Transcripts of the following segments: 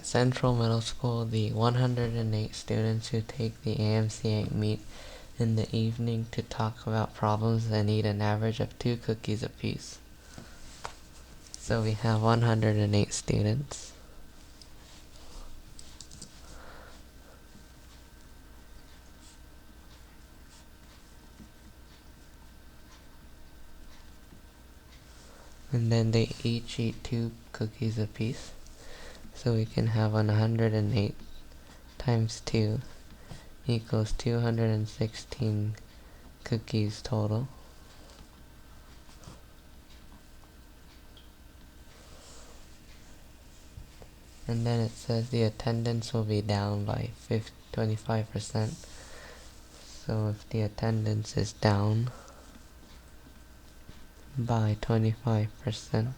Central Middle School, the 108 students who take the AMC8 meet in the evening to talk about problems and eat an average of 2 cookies apiece. So we have 108 students. And then they each eat 2 cookies apiece. So we can have 108 times 2 equals 216 cookies total. And then it says the attendance will be down by 25%. So if the attendance is down by 25%,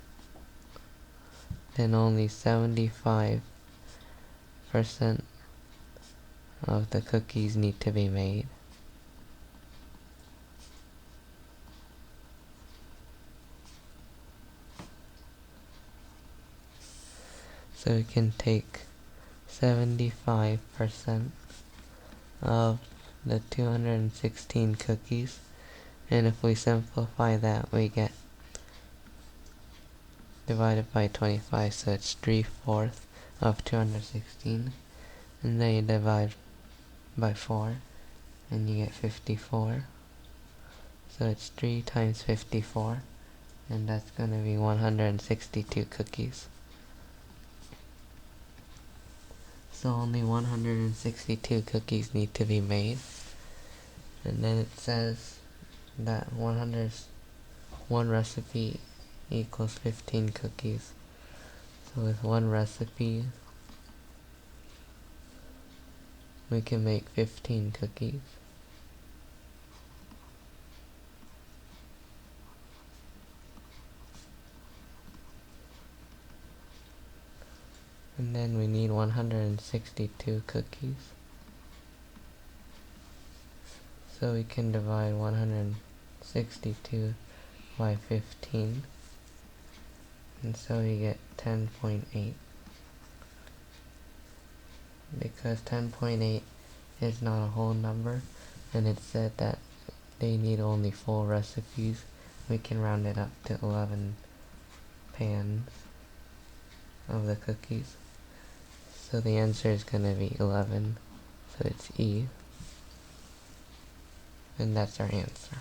then only 75% of the cookies need to be made. So we can take 75% of the 216 cookies, and if we simplify that, we get divided by 25, so it's 3/4 of 216, and then you divide by 4, and you get 54. So it's 3 times 54, and that's going to be 162 cookies. So only 162 cookies need to be made. And then it says that 1 recipe equals 15 cookies. So with 1 recipe, we can make 15 cookies. And then we need 162 cookies. So we can divide 162 by 15. And so we get 10.8. Because 10.8 is not a whole number, and it said that they need only full recipes, we can round it up to 11 pans of the cookies. So the answer is going to be 11, so it's E, and that's our answer.